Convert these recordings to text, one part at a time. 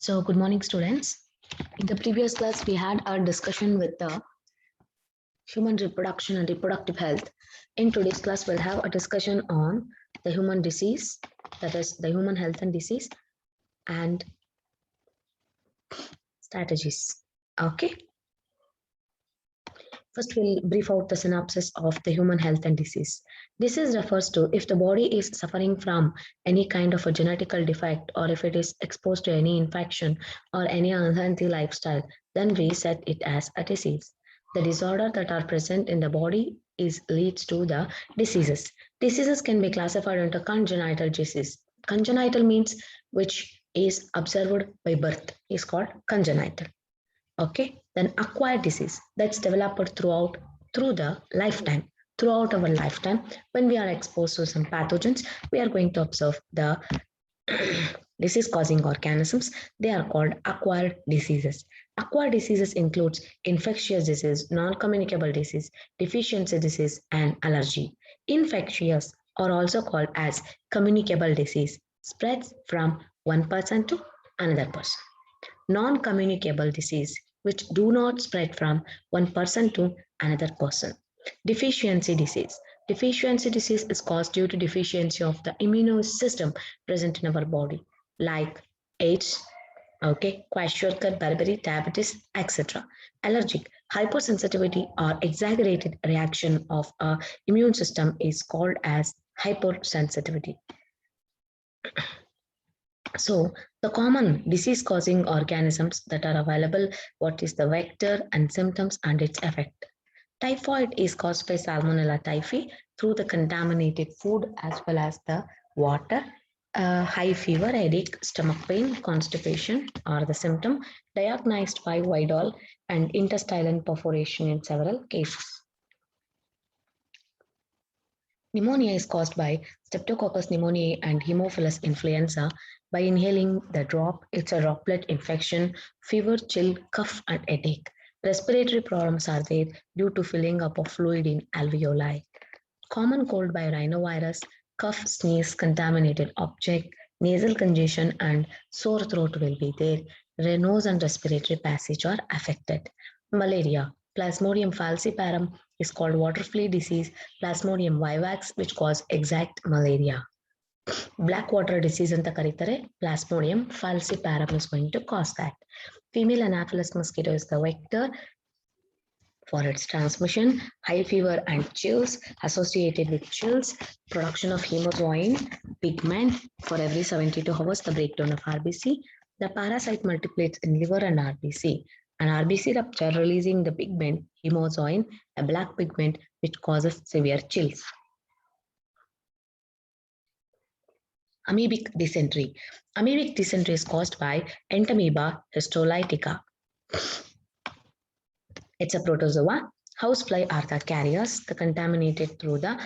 So, good morning, students. In the previous class, we had a discussion with the human reproduction and reproductive health. In today's class, we'll have a discussion on the human disease, that is, the human health and disease, and strategies. Okay. First, we'll brief out the synopsis of the human health and disease. Disease refers to if the body is suffering from any kind of a genetical defect or if it is exposed to any infection or any unhealthy lifestyle, then we set it as a disease. The disorder that are present in the body leads to the diseases. Diseases can be classified into congenital disease. Congenital means which is observed by birth is called congenital. Okay, then acquired disease that's developed throughout our lifetime. When we are exposed to some pathogens, we are going to observe the disease causing organisms. They are called acquired diseases. Acquired diseases includes infectious disease, non-communicable disease, deficiency disease, and allergy. Infectious are also called as communicable disease, spreads from one person to another person. Non-communicable disease which do not spread from one person to another person. Deficiency disease. Deficiency disease is caused due to deficiency of the immune system present in our body, like AIDS, okay, kwashiorkor, Burberry, diabetes, etc. Allergic. Hypersensitivity or exaggerated reaction of a immune system is called as hypersensitivity. So the common disease causing organisms that are available, what is the vector and symptoms and its effect. Typhoid is caused by Salmonella typhi through the contaminated food as well as the water. High fever, headache, stomach pain, constipation are the symptom diagnosed by Vidal and intestinal perforation in several cases. Pneumonia is caused by Streptococcus pneumoniae and Haemophilus influenza. By inhaling the drop, it's a droplet infection, fever, chill, cough, and headache. Respiratory problems are there due to filling up of fluid in alveoli. Common cold by rhinovirus, cough, sneeze, contaminated object, nasal congestion, and sore throat will be there. Nose and respiratory passage are affected. Malaria. Plasmodium falciparum is called water flea disease. Plasmodium vivax, which cause exact malaria. Black water disease ಅಂತ ಕರೀತಾರೆ. Plasmodium falciparum is going to cause that. Female Anopheles mosquito is the vector for its transmission. High fever and chills associated with chills, production of hemozoin pigment for every 72 hours, the breakdown of RBC. The parasite multiplies in liver and RBC. An RBC rupture releasing the pigment hemozoin, a black pigment which causes severe chills. Amoebic dysentery. Amoebic dysentery is caused by Entamoeba histolytica. It's a protozoa. Housefly are the carriers, contaminated through the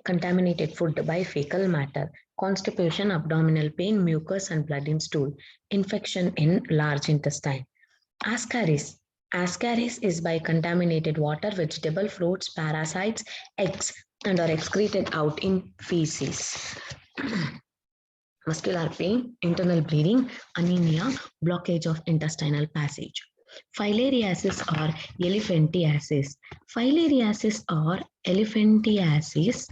contaminated food by fecal matter. Constipation, abdominal pain, mucus and blood in stool. Infection in large intestine. Ascaris. Ascaris is by contaminated water, vegetable, fruits, parasites, eggs, and are excreted out in feces. Muscular pain, internal bleeding, anemia, blockage of intestinal passage. Filariasis or elephantiasis. Filariasis or elephantiasis.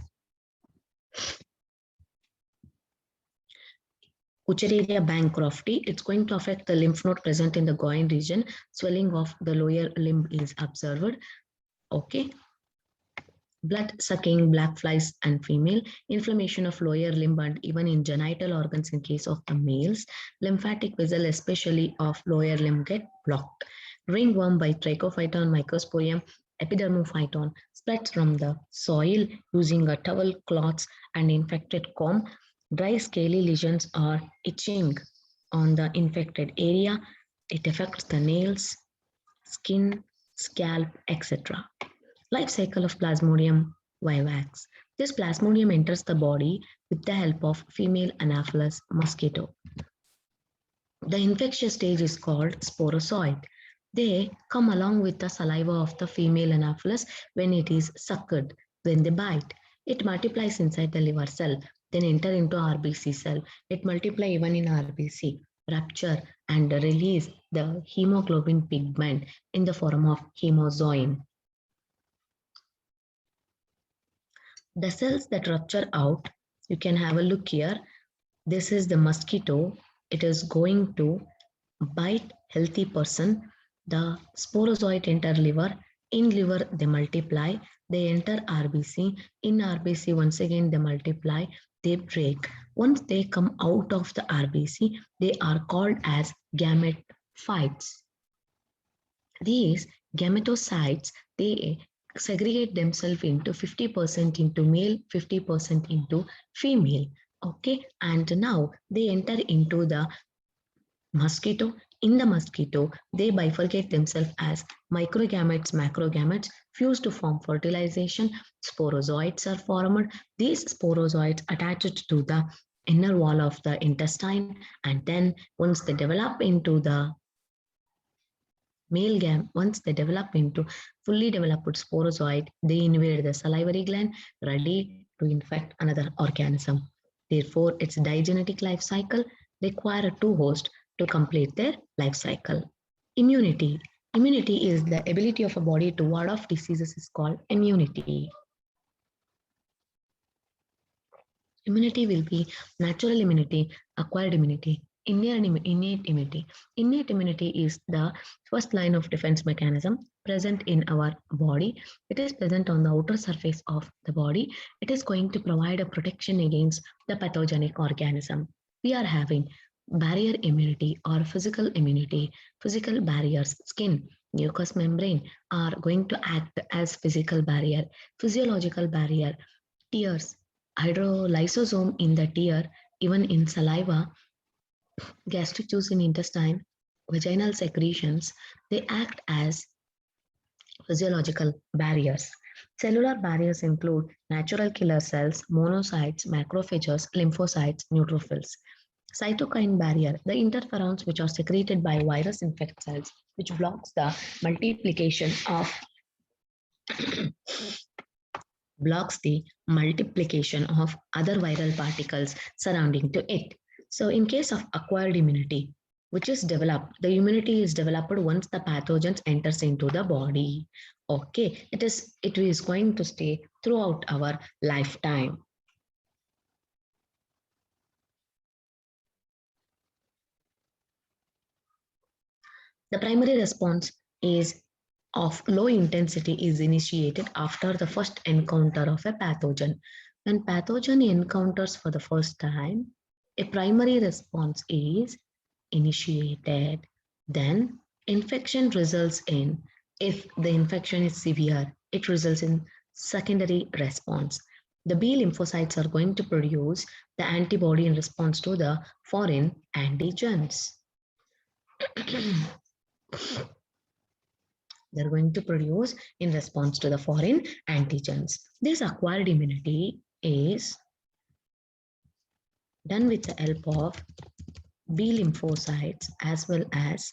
Wuchereria bancrofti, it's going to affect the lymph node present in the groin region. Swelling of the lower limb is observed. Okay. Blood sucking, black flies and female. Inflammation of lower limb and even in genital organs in case of the males. Lymphatic vessel, especially of lower limb, get blocked. Ringworm by Trichophyton, Microsporium, Epidermophyton spreads from the soil using a towel, cloths and infected comb. Dry scaly lesions are itching on the infected area. It affects the nails, skin, scalp, etc. Life cycle of Plasmodium vivax. This Plasmodium enters the body with the help of female Anopheles mosquito. The infectious stage is called sporozoid. They come along with the saliva of the female Anopheles when it is sucked. When they bite, it multiplies inside the liver cell, then enter into RBC cell. It multiplies even in RBC. rupture and release the hemoglobin pigment in the form of hemozoin. The cells that rupture out, you can have a look here. This is the mosquito. It is going to bite healthy person. The sporozoite enter liver. In liver, they multiply. They enter RBC. In RBC, once again, they multiply. They break. Once they come out of the RBC, they are called as gametophytes. These gametocytes, they segregate themselves into 50% into male, 50% into female. Okay, and now they enter into the mosquito. In the mosquito, they bifurcate themselves as microgametes, macrogametes, fuse to form fertilization. Sporozoites are formed. These sporozoites attached to the inner wall of the intestine, and then once they develop into the male gam, once they develop into fully developed sporozoid, they invade the salivary gland, ready to infect another organism. Therefore, its digenetic life cycle require two hosts to complete their life cycle. Immunity. Immunity is the ability of a body to ward off diseases is called immunity. Immunity will be natural immunity, acquired immunity, innate immunity. Innate immunity is the first line of defense mechanism present in our body. It is present on the outer surface of the body. It is going to provide a protection against the pathogenic organism. We are having barrier immunity or physical immunity. Physical barriers, skin, mucous membrane are going to act as physical barrier. Physiological barrier, tears, hydrolysosome in the tear, even in saliva, gastric juice in intestine, vaginal secretions, they act as physiological barriers. Cellular barriers include natural killer cells, monocytes, macrophages, lymphocytes, neutrophils. Cytokine barrier, the interferons which are secreted by virus infect cells, which blocks the multiplication of blocks the multiplication of other viral particles surrounding to it. So in case of acquired immunity, which is developed, the immunity is developed once the pathogens enters into the body. Okay, it is going to stay throughout our lifetime. The primary response is of low intensity is initiated after the first encounter of a pathogen. When pathogen encounters for the first time, a primary response is initiated. Then infection results in, if the infection is severe, it results in secondary response. The B lymphocytes are going to produce the antibody in response to the foreign antigens. They're going to produce in response to the foreign antigens. This acquired immunity is done with the help of B lymphocytes as well as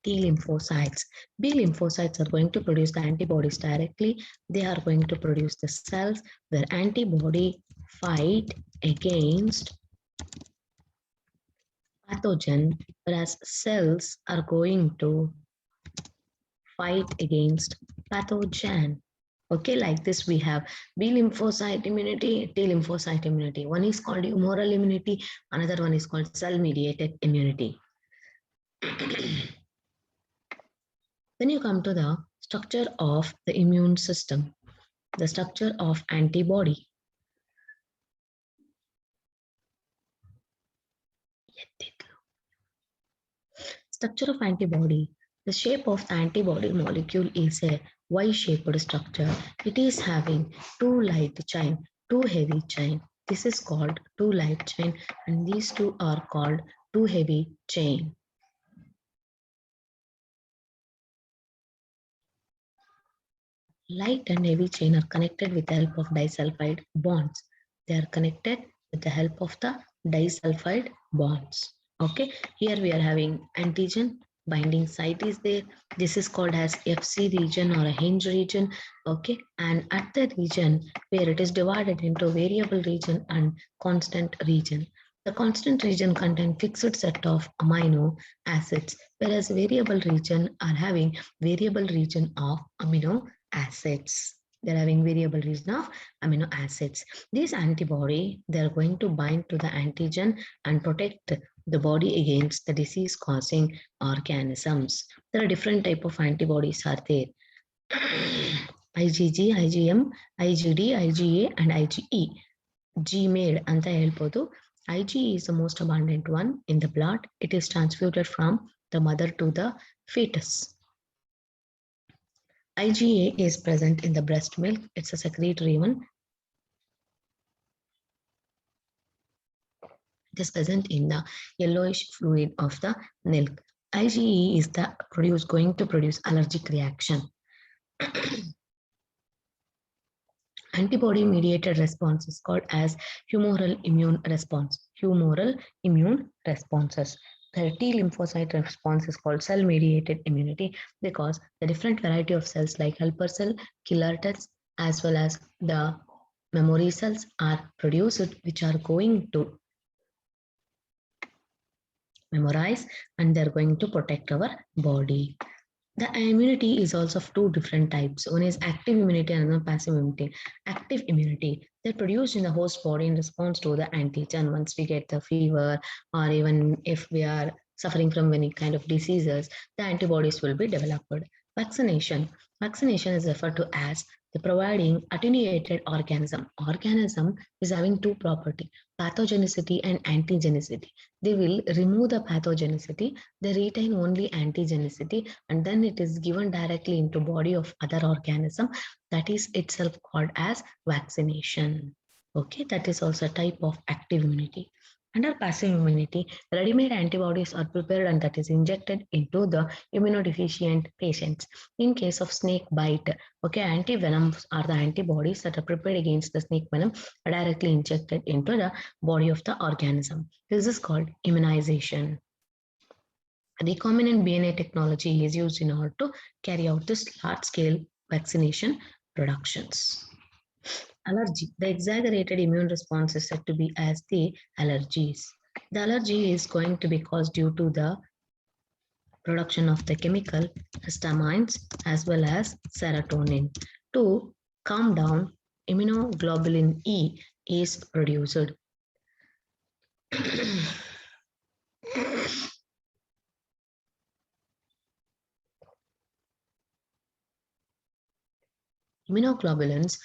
T lymphocytes. B lymphocytes are going to produce the antibodies directly. They are going to produce the cells where antibody fight against pathogen, whereas cells are going to fight against pathogen. Okay, like this we have B lymphocyte immunity, T lymphocyte immunity. One is called humoral immunity, another one is called cell-mediated immunity. Then you come to the structure of the immune system, the structure of antibody. Structure of antibody. The shape of the antibody molecule is a Y-shaped structure. It is having two light chain, two heavy chain. This is called two light chain and these two are called two heavy chain. Light and heavy chain are connected with the help of disulfide bonds. They are connected with the help of the disulfide bonds. Okay, here we are having antigen binding site is there. This is called as FC region or a hinge region. Okay, and at the region where it is divided into variable region and constant region. The constant region contains fixed set of amino acids, whereas variable region are having variable region of amino acids. They're having variable region of amino acids. These antibody, they're going to bind to the antigen and protect the body against the disease causing organisms. There are different type of antibodies are there. IgG, IgM, IgD, IgA and IgE. GMAID ಅಂತ ಹೇಳ್ಬೋದು. IgE is the most abundant one in the blood. It is transfuted from the mother to the fetus. IgA is present in the breast milk. It's a secretory one. It is present in the yellowish fluid of the milk. IgE is going to produce allergic reaction. Antibody mediated response is called as humoral immune response. Humoral immune responses. The T lymphocyte response is called cell mediated immunity because the different variety of cells like helper cell, killer cells, as well as the memory cells are produced, which are going to memorize and they're going to protect our body. The immunity is also of two different types. One is active immunity and another passive immunity. Active immunity, they're produced in the host body in response to the antigen. Once we get the fever or even if we are suffering from any kind of diseases, the antibodies will be developed. Vaccination. Vaccination is referred to as the providing attenuated organism. Organism is having two properties, pathogenicity and antigenicity. They will remove the pathogenicity, they retain only antigenicity, and then it is given directly into body of other organism. That is itself called as vaccination. Okay, that is also a type of active immunity. Under passive immunity, ready-made antibodies are prepared and that is injected into the immunodeficient patients. In case of snake bite, okay, antivenoms are the antibodies that are prepared against the snake venom are directly injected into the body of the organism. This is called immunization. Recombinant DNA technology is used in order to carry out this large-scale vaccination productions. Allergy. The exaggerated immune response is said to be as the allergies. The allergy is going to be caused due to the production of the chemical histamines as well as serotonin. To calm down, immunoglobulin E is produced. Immunoglobulins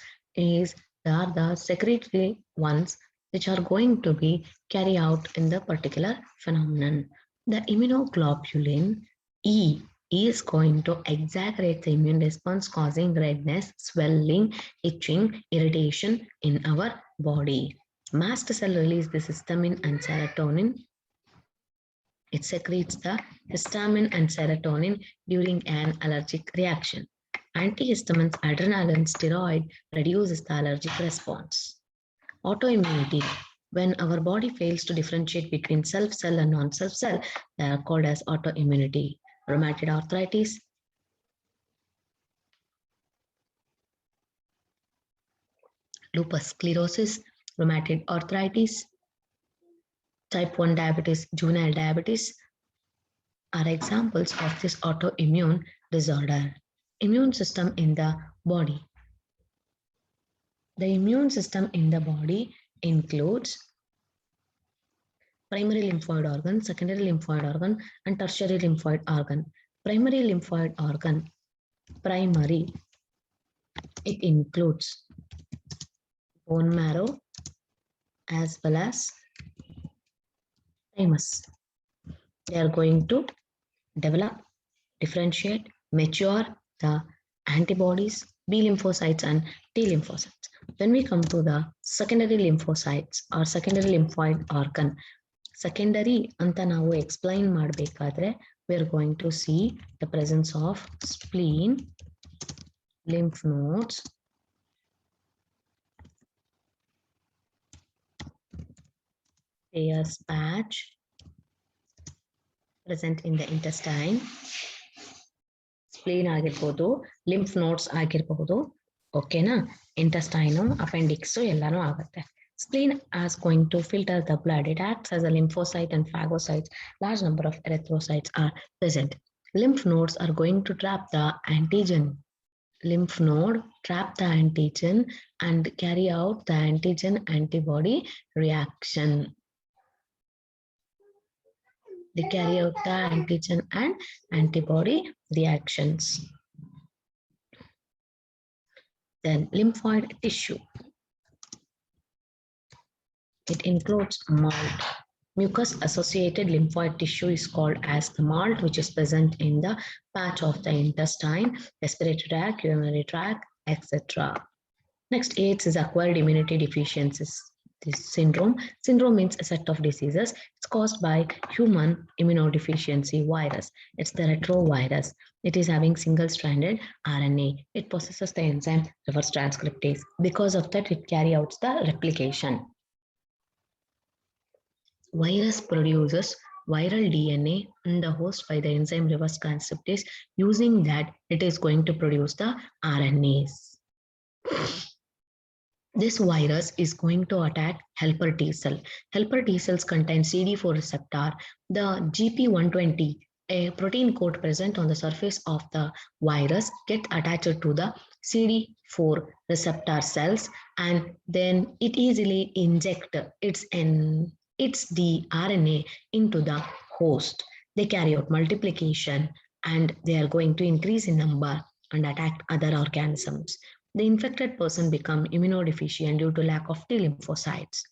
are the secretory ones which are going to be carried out in the particular phenomenon. The immunoglobulin E is going to exaggerate the immune response, causing redness, swelling, itching, irritation in our body. Mast cell release the histamine and serotonin. It secretes the histamine and serotonin during an allergic reaction. Antihistamines, adrenaline, steroid reduces the allergic response. Autoimmunity. When our body fails to differentiate between self cell and non-self cell, they are called as autoimmunity. Rheumatoid arthritis, lupus sclerosis, rheumatoid arthritis, type 1 diabetes, juvenile diabetes are examples of this autoimmune disorder. Immune system in the body. The immune system in the body includes primary lymphoid organ, secondary lymphoid organ, and tertiary lymphoid organ. Primary lymphoid organ, primary, it includes bone marrow as well as thymus. They are going to develop, differentiate, mature the antibodies, B lymphocytes and T lymphocytes. When we come to the secondary lymphocytes or secondary lymphoid organ, secondary anta ನಾವು explain ಮಾಡಬೇಕಾದ್ರೆ we are going to see the presence of spleen, lymph nodes, Peyer's patch present in the intestine, spleen ಆಗಿರ್ಬೋದು, lymph nodes ಆಗಿರಬಹುದು, ಓಕೆನಾ, intestine, appendix ಎಲ್ಲಾನು ಆಗುತ್ತೆ. Spleen is going to filter the blood. It acts as a lymphocyte and phagocytes. Large number of erythrocytes are present. Lymph nodes are going to trap the antigen. Lymph node trap the antigen and carry out the antigen antibody reaction. They carry out the antigen and antibody reactions. Then lymphoid tissue. It includes malt. Mucus-associated lymphoid tissue is called as the malt, which is present in the patch of the intestine, respiratory tract, urinary tract, etc. Next, AIDS is acquired immunity deficiencies. This syndrome. Syndrome means a set of diseases. It's caused by human immunodeficiency virus. It's the retrovirus. It is having single-stranded RNA. It possesses the enzyme reverse transcriptase. Because of that, it carries out the replication. Virus produces viral DNA in the host by the enzyme reverse transcriptase. Using that, it is going to produce the RNAs. This virus is going to attack helper T cell. Helper T cells contain CD4 receptor. The GP120, a protein coat present on the surface of the virus, get attached to the CD4 receptor cells, and then it easily inject its RNA into the host. They carry out multiplication and they are going to increase in number and attack other organisms. The infected person become immunodeficient due to lack of T lymphocytes.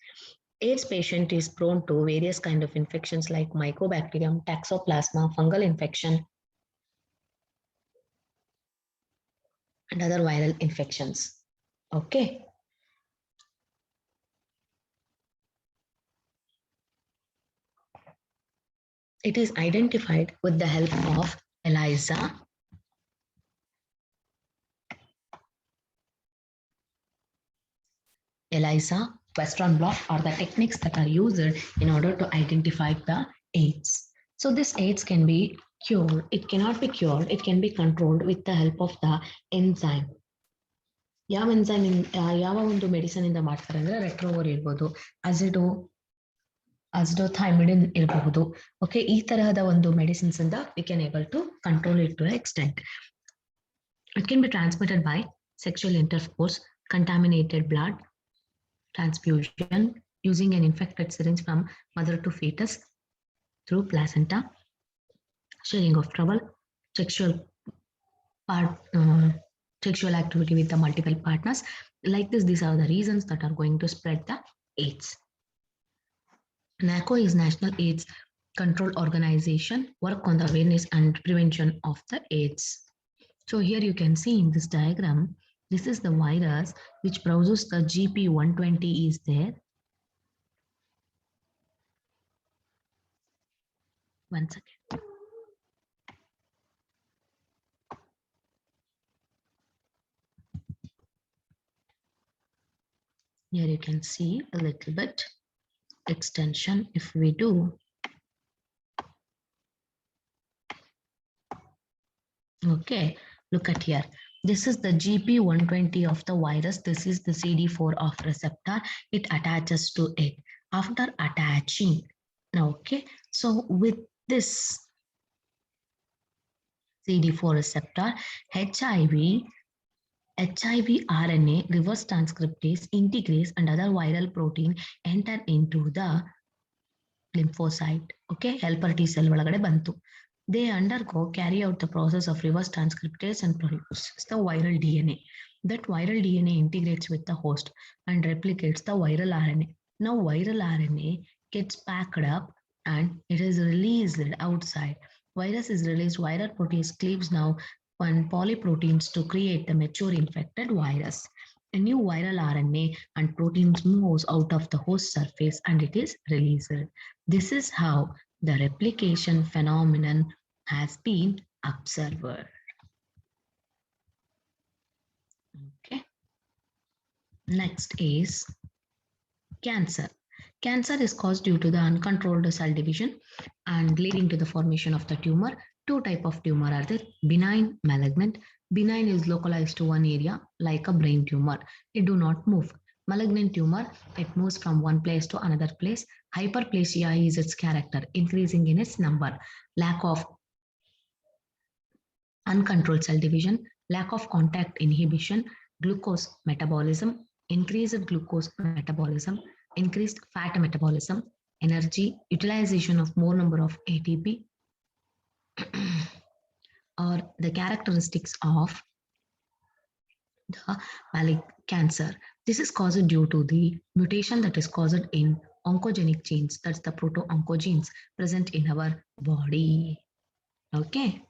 AIDS patient is prone to various kind of infections like mycobacterium, toxoplasma, fungal infection, and other viral infections. Okay. It is identified with the help of ELISA. ELISA, Western blot are the techniques that are used in order to identify the AIDS. So this AIDS can be cured. It cannot be cured. It can be controlled with the help of the enzyme. ಯಾವ enzyme ಯಾವ ಒಂದು medicine ಇಂದ ಮಾಡ್ತಾರೆ ಅಂದ್ರೆ ರೆಟ್ರೋವರ್ ಇರ್ಬೋದು, ಅಜಿಡೋಥೈಮಿಡಿನ್ ಇರಬಹುದು. Okay, ಈ ತರಹದ ಒಂದು ಮೆಡಿಸಿನ್ಸ್ ಇಂದ we can able to control it to an extent. It can be transmitted by sexual intercourse, contaminated blood transfusion, using an infected syringe from mother to fetus, through placenta, sharing of trouble, sexual activity with the multiple partners. Like this, these are the reasons that are going to spread the AIDS. NACO is National AIDS Control Organization, work on the awareness and prevention of the AIDS. So here you can see in this diagram, this is the virus which produces the GP120 is there. One second. Here you can see a little bit extension if we do. Okay, look at here. This is the GP120 of the virus. This is the CD4 of receptor. It attaches to it. After attaching, okay, so with this CD4 receptor, HIV RNA reverse transcriptase integrates and other viral protein enter into the lymphocyte. Okay, helper T cell ಒಳಗಡೆ ಬಂತು. They carry out the process of reverse transcriptase and produce the viral DNA. That viral DNA integrates with the host and replicates the viral RNA. Now viral RNA gets packed up and it is released outside. Virus is released, viral protease cleaves now on polyproteins to create the mature infected virus. A new viral RNA and proteins moves out of the host surface and it is released. This is how the replication phenomenon has been observed. Okay. Next is cancer. Cancer is caused due to the uncontrolled cell division and leading to the formation of the tumor. Two types of tumor are there: benign, malignant. Benign is localized to one area like a brain tumor. It do not move. Malignant tumor, it moves from one place to another place. Hyperplasia is its character, increasing in its number. Lack of uncontrolled cell division, lack of contact inhibition, glucose metabolism, increased glucose metabolism, increased fat metabolism, energy, utilization of more number of ATP, or the characteristics of the malignant cancer. This is caused due to the mutation that is caused in oncogenic genes, that's the proto-oncogenes present in our body. Okay.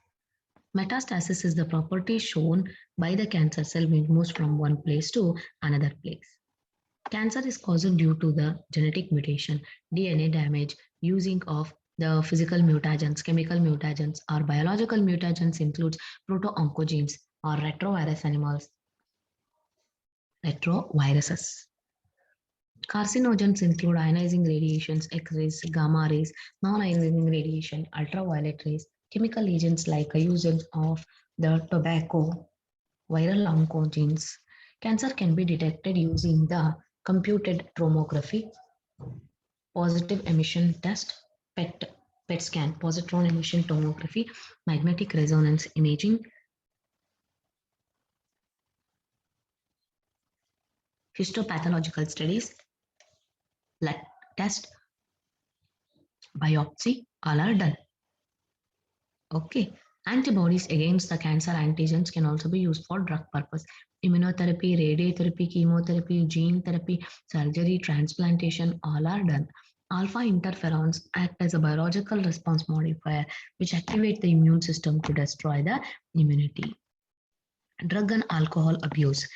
Metastasis is the property shown by the cancer cell when it moves from one place to another place. Cancer is caused due to the genetic mutation, DNA damage, using of the physical mutagens, chemical mutagens, or biological mutagens includes proto-oncogenes or retrovirus animals, retroviruses. Carcinogens include ionizing radiations, X-rays, gamma rays, non-ionizing radiation, ultraviolet rays, chemical agents like usage of the tobacco, viral oncogenes. Cancer can be detected using the computed tomography, positive emission test, PET scan, positron emission tomography, magnetic resonance imaging, histopathological studies, blood test, biopsy, all are done. Okay. Antibodies against the cancer antigens can also be used for drug purpose. Immunotherapy, radiotherapy, chemotherapy, gene therapy, surgery, transplantation, all are done. Alpha interferons act as a biological response modifier which activate the immune system to destroy the immunity. Drug and alcohol abuse.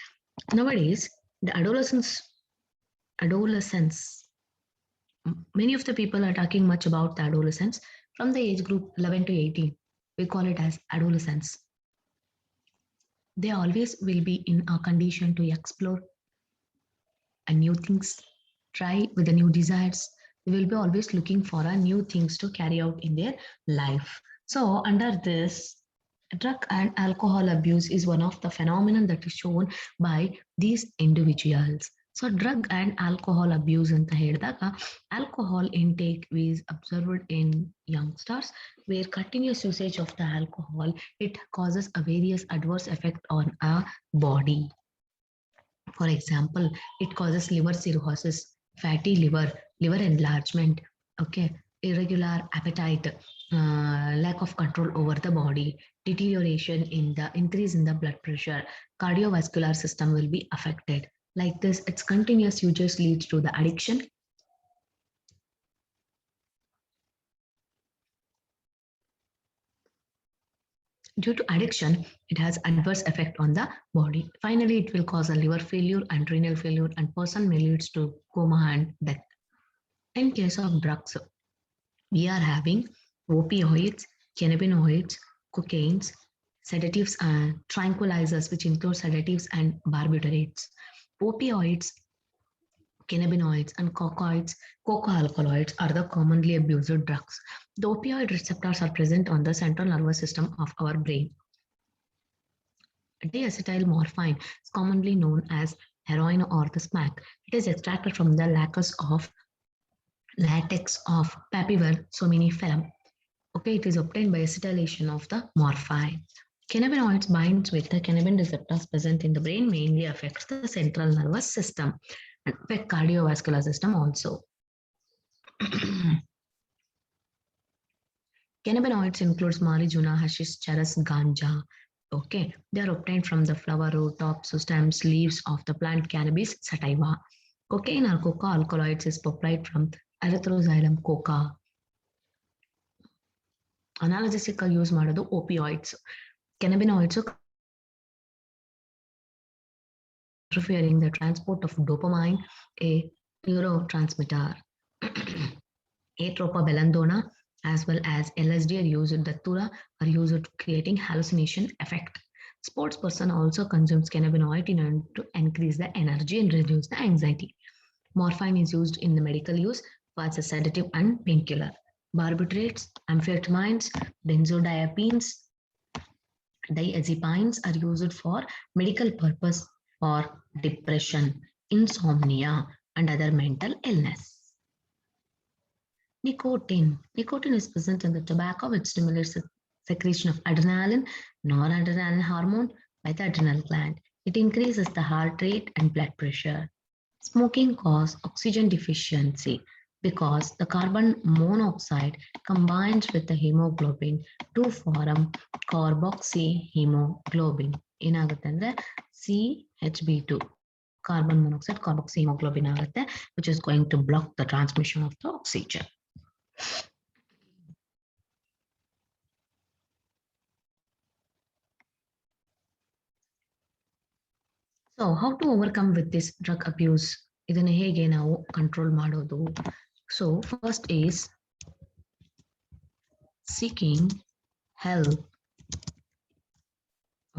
Nowadays, the adolescents, many of the people are talking much about the adolescents from the age group 11 to 18. We call it as adolescents. They always will be in a condition to explore new things, try with the new desires. They will be always looking for new things to carry out in their life. So under this, drug and alcohol abuse is one of the phenomenon that is shown by these individuals. So drug and alcohol abuse ಅಂತ ಹೇಳಿದಾಗ alcohol intake is observed in youngsters where continuous usage of the alcohol, it causes a various adverse effect on our body. For example, it causes liver cirrhosis, fatty liver, liver enlargement, okay, irregular appetite, lack of control over the body, deterioration in the increase in the blood pressure, cardiovascular system will be affected. Like this, its continuous usage leads to the addiction. Due to addiction, it has adverse effect on the body. Finally, it will cause a liver failure and renal failure, and person may leads to coma and death. In case of drugs, we are having opioids, cannabinoids, cocaines, sedatives and tranquilizers, which include sedatives and barbiturates. Opioids, cannabinoids, and coca alkaloids are the commonly abused drugs. The opioid receptors are present on the central nervous system of our brain. Diacetyl morphine is commonly known as heroin or the smack. It is extracted from the latex of Papaver somniferum. Okay, it is obtained by acetylation of the morphine. Cannabinoids binds with the cannabinoid receptors present in the brain, mainly affects the central nervous system and affect cardiovascular system also. Cannabinoids includes marijuana, hashish, charas, ganja. Okay, they are obtained from the flower, root, tops, stems, leaves of the plant cannabis sativa. Cocaine or coca alkaloids is purloined from Erythroxylum coca. Analgesic use ಮಾಡೋದು opioids. Cannabinoids interfering the transport of dopamine, a neurotransmitter. Atropa belladonna as well as LSD are used. Datura are used to creating hallucination effect. Sports person also consumes cannabinoid in order to increase the energy and reduce the anxiety. Morphine is used in the medical use as a sedative and painkiller. Barbiturates, amphetamines, benzodiazepines, diazepines are used for medical purpose for depression. insomnia, and other mental illness. Nicotine. Nicotine is present in the tobacco, which stimulates the secretion of adrenaline, noradrenaline hormone by the adrenal gland. It increases the heart rate and blood pressure. Smoking causes oxygen deficiency because the carbon monoxide combines with the hemoglobin to form carboxyhemoglobin. ಏನಾಗುತ್ತೆ ಅಂದ್ರೆ CHB2 carbon monoxide carboxyhemoglobin ಆಗುತ್ತೆ, which is going to block the transmission of the oxygen. So how to overcome with this drug abuse? ಇದನ್ನ ಹೇಗೆ ನಾವು control ಮಾಡೋದು? So first is seeking help.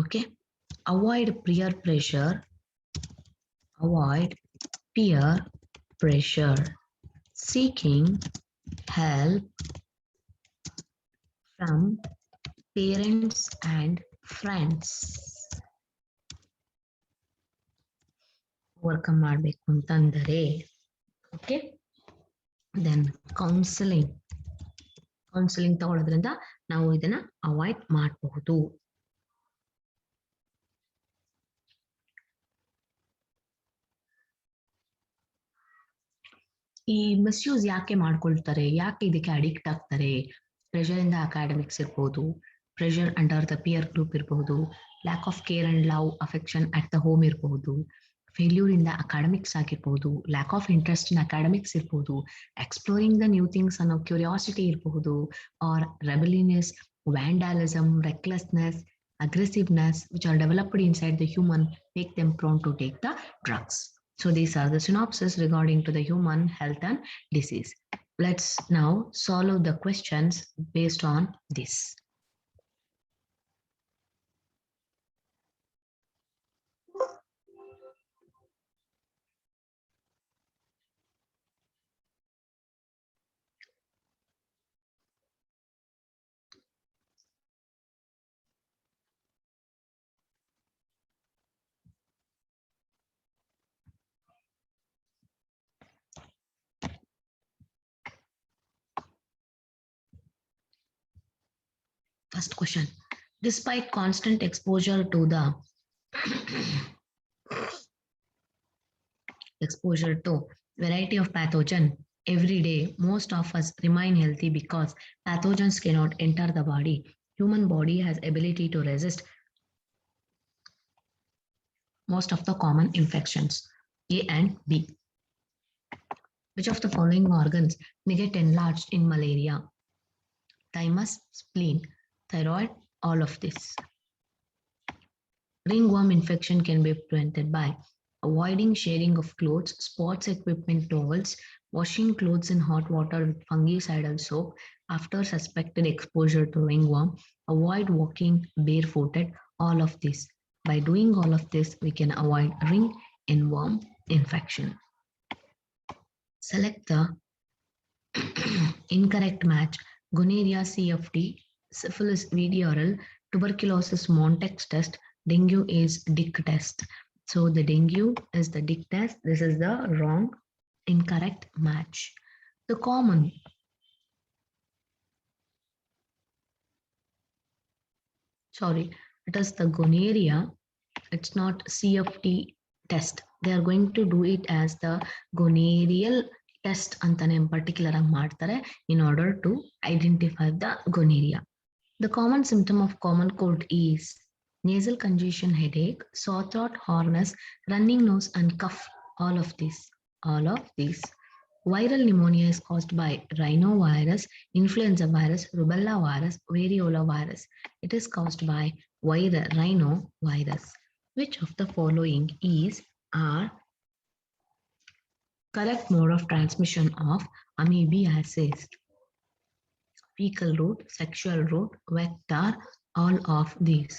Okay, avoid peer pressure. Avoid peer pressure. Seeking help from parents and friends. Overcome ಮಾಡಬೇಕು ಅಂತಂದರೆ okay, then counselling ತಗೊಳ್ಳೋದ್ರಿಂದ ನಾವು ಇದನ್ನ avoid ಮಾಡಬಹುದು. ಈ ಮಿಸ್ಯೂಸ್ ಯಾಕೆ ಮಾಡ್ಕೊಳ್ತಾರೆ, ಯಾಕೆ ಇದಕ್ಕೆ ಅಡಿಕ್ಟ್ ಆಗ್ತಾರೆ? ಪ್ರೆಷರ್ ಇಂದ ಅಕಾಡೆಮಿಕ್ಸ್ ಇರ್ಬೋದು, pressure under the peer group ಇರಬಹುದು, lack of care and love affection at the home ಇರಬಹುದು, ಫೇಲ್ಯೂರ್ ಇಂದ ಅಕಾಡೆಮಿಕ್ಸ್ ಆಗಿರ್ಬೋದು, lack of interest in academics ಇರ್ಬೋದು, ಎಕ್ಸ್ಪ್ಲೋರಿಂಗ್ ದ ನ್ಯೂ ಥಿಂಗ್ಸ್ ಅನ್ನೋ ಕ್ಯೂರಿಯಾಸಿಟಿ ಇರಬಹುದು, or rebellious, vandalism, recklessness, aggressiveness which are developed inside the human make them prone to take the drugs. So these are the synopsis regarding to the human health and disease. Let's now solve the questions based on this. First question, despite constant exposure to variety of pathogen every day, most of us remain healthy because pathogens cannot enter the body. Human body has ability to resist most of the common infections. A and B. Which of the following organs may get enlarged in malaria? Thymus, spleen, thyroid, all of this. Ringworm infection can be prevented by avoiding sharing of clothes, sports equipment, towels, washing clothes in hot water with fungicidal soap after suspected exposure to ringworm, avoid walking barefooted, all of this. By doing all of this, we can avoid ringworm infection. Select the incorrect match. Gonorrhea CFT, syphilis VDRL, tuberculosis Montex test, dengue is Dick test. So the dengue is the Dick test. This is the wrong, incorrect match. The common. Sorry, it is the gonorrhea. It's not CFT test. They are going to do it as the gonorrheal test ಅಂತಾನೆ particular ಆಗಿ ಮಾಡ್ತಾರೆ in order to identify the gonorrhea. The common symptom of common cold is nasal congestion, headache, sore throat, hoarseness, running nose and cough. All of these. Viral pneumonia is caused by rhinovirus, influenza virus, rubella virus, variola virus. It is caused by rhinovirus. Which of the following is our correct mode of transmission of amoebiasis? Fecal route, sexual route, vector, all of these.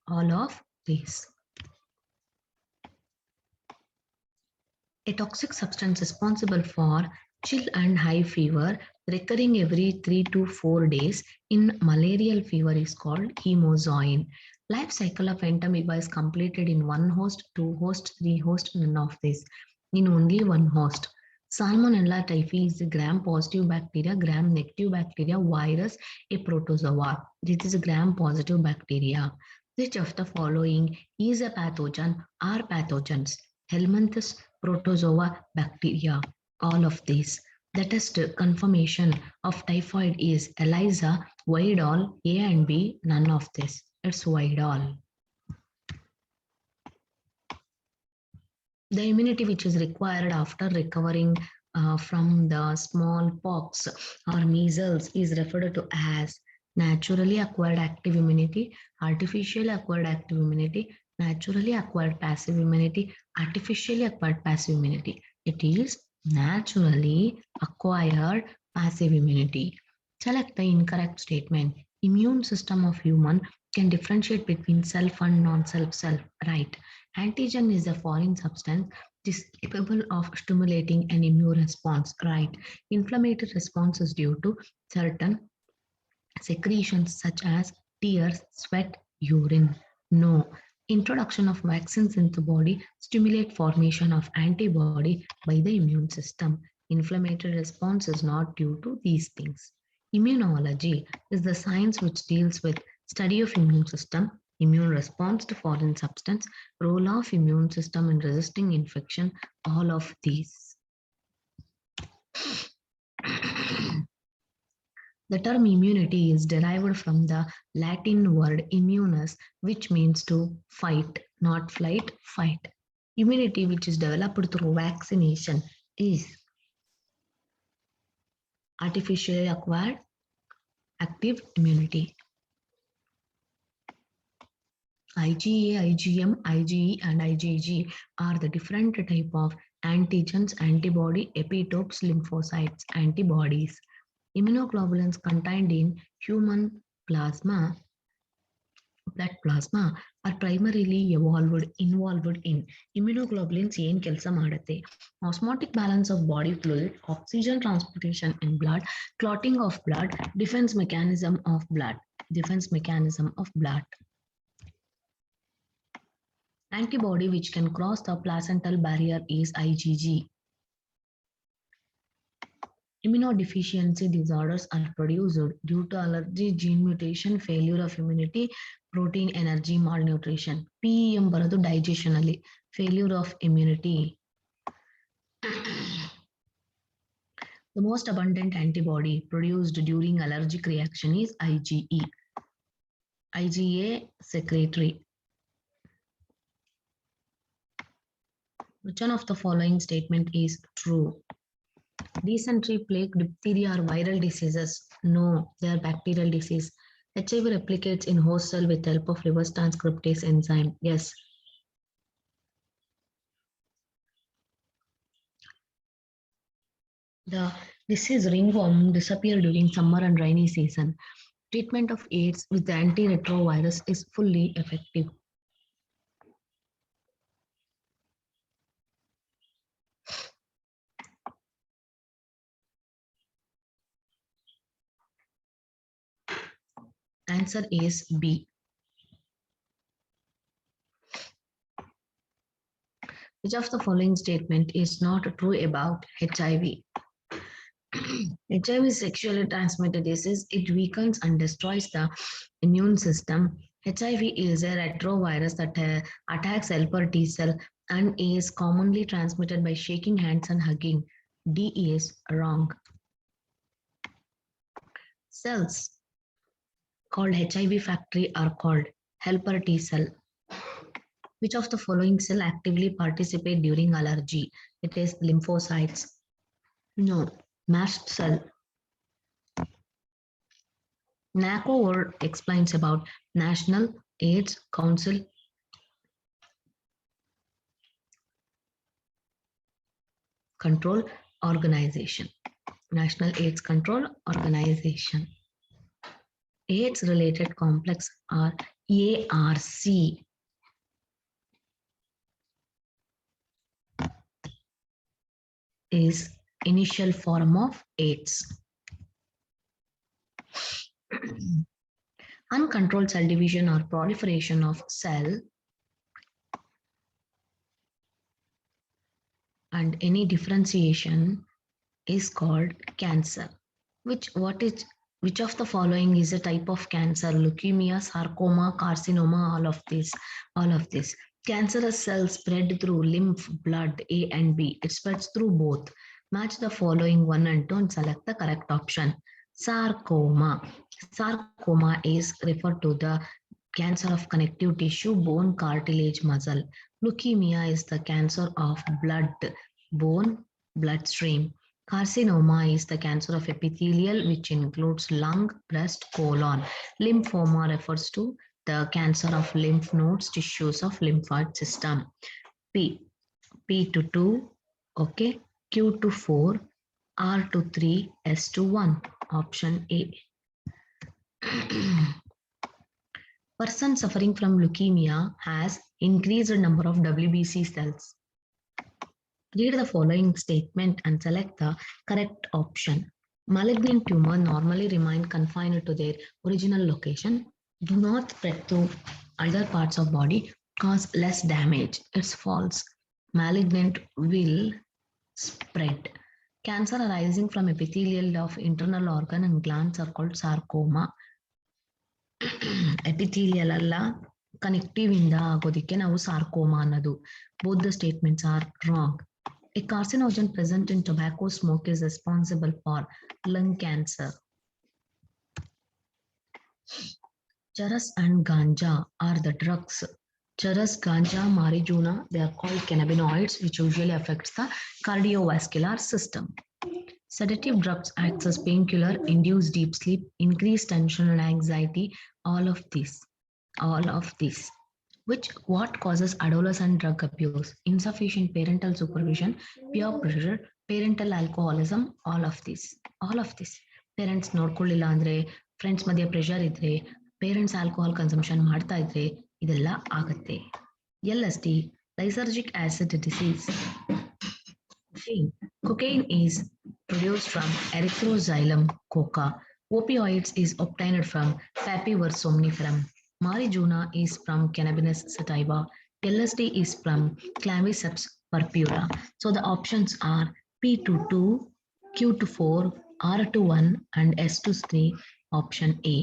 All of these. A toxic substance responsible for chill and high fever recurring every 3 to 4 days in malarial fever is called hemozoin. Life cycle of entamoeba is completed in one host, two hosts, three hosts, none of this. In only one host. Salmonella typhi is a gram-positive bacteria, gram-negative bacteria, virus, a protozoa. This is a gram-positive bacteria. Which of the following is a pathogen or pathogens? Helminths, protozoa, bacteria. All of these. The test confirmation of typhoid is ELISA, Vidal, A and B, none of this. It's Vidal. The immunity which is required after recovering from the smallpox or measles is referred to as naturally acquired active immunity, artificially acquired active immunity, naturally acquired passive immunity, artificially acquired passive immunity. It is naturally acquired passive immunity. Select the incorrect statement. Immune system of human can differentiate between self and non-self self, right? Antigen is a foreign substance which is capable of stimulating an immune response, right? Inflammatory response is due to certain secretions such as tears, sweat, urine. No. Introduction of vaccines into body stimulate formation of antibody by the immune system. Inflammatory response is not due to these things. Immunology is the science which deals with study of immune system, immune response to foreign substance, role of immune system in resisting infection, all of these. The term immunity is derived from the Latin word immunus, which means to fight, not flight, fight. Immunity, which is developed through vaccination, is artificially acquired active immunity. IgA, IgM, IgE, and IgG are the different type of antigens, antibody, epitopes, lymphocytes, antibodies. Immunoglobulins contained in human plasma, blood plasma, are primarily involved in immunoglobulins ಏನ್ ಕೆಲಸ ಮಾಡುತ್ತೆ osmotic balance of body fluid, oxygen transportation in blood, clotting of blood, defense mechanism of blood. Antibody which can cross the placental barrier is IgG. Immunodeficiency disorders are produced due to allergy, gene mutation, failure of immunity, protein energy malnutrition. PEM ಬರೋದು digestion ಅಲ್ಲಿ, failure of immunity. The most abundant antibody produced during allergic reaction is IgE. IgA secretory. Which one of the following statement is true? Dysentery, plague, diphtheria are viral diseases. No, they are bacterial disease. HIV replicates in host cell with help of reverse transcriptase enzyme. Yes. The disease ringworm disappear during summer and rainy season. Treatment of AIDS with the antiretrovirus is fully effective. Answer is B. Which of the following statement is not true about HIV? HIV is sexually transmitted disease. It weakens and destroys the immune system. HIV is a retrovirus that attacks helper T cell and is commonly transmitted by shaking hands and hugging. D is wrong. Cells called HIV factory are called helper T cell. Which of the following cell actively participate during allergy? It is lymphocytes. No, mast cell. NACO word explains about National AIDS Council Control Organization. National AIDS Control Organization. AIDS related complex are ARC. Is initial form of AIDS. Uncontrolled cell division or proliferation of cell and any differentiation is called cancer. Which of the following is a type of cancer? Leukemia, sarcoma, carcinoma, all of this. Cancerous cells spread through lymph, blood, A and B. It spreads through both. Match the following 1 and 2 and select the correct option. Sarcoma. Sarcoma is referred to the cancer of connective tissue, bone, cartilage, muscle. Leukemia is the cancer of blood, bone, bloodstream. Carcinoma is the cancer of epithelial, which includes lung, breast, colon. Lymphoma refers to the cancer of lymph nodes, tissues of lymphoid system. P to 2, okay, Q to 4, R to 3, S to 1. Option A. Person suffering from leukemia has increased number of WBC cells. Read the following statement and select the correct option. Malignant tumor normally remain confined to their original location, do not spread to other parts of body, cause less damage. It's false. Malignant will spread. Cancer arising from epithelial of internal organ and glands are called sarcoma. Epithelial ಅಲ್ಲ connective ಇಂದ ಆಗೋದಿಕ್ಕೆ ನಾವು sarcoma ಅನ್ನೋದು. Both the statements are wrong. A carcinogen present in tobacco smoke is responsible for lung cancer. Charas and ganja are the drugs. Charas, ganja, marijuana, they are called cannabinoids, which usually affects the cardiovascular system. Sedative drugs act as painkiller, induce deep sleep, increase tension and anxiety. All of this. What causes adolescent drug abuse? Insufficient parental supervision, peer pressure, parental alcoholism. All of this. Parents ನೋಡ್ಕೊಳ್ಳಿಲ್ಲ ಅಂದ್ರೆ, friends ಮಧ್ಯೆ pressure ಇದ್ರೆ, parents alcohol consumption ಮಾಡ್ತಾ ಇದ್ರೆ ಇದೆಲ್ಲ ಆಗುತ್ತೆ. LSD, lysergic acid disease. Cocaine is produced from Erythroxylum coca. Opioids is obtained from Papaver somniferum. Marijuana is from Cannabis sativa. LSD is from Claviceps purpura. So the options are P to 2, Q to 4, R to 1 and S to 3. Option A.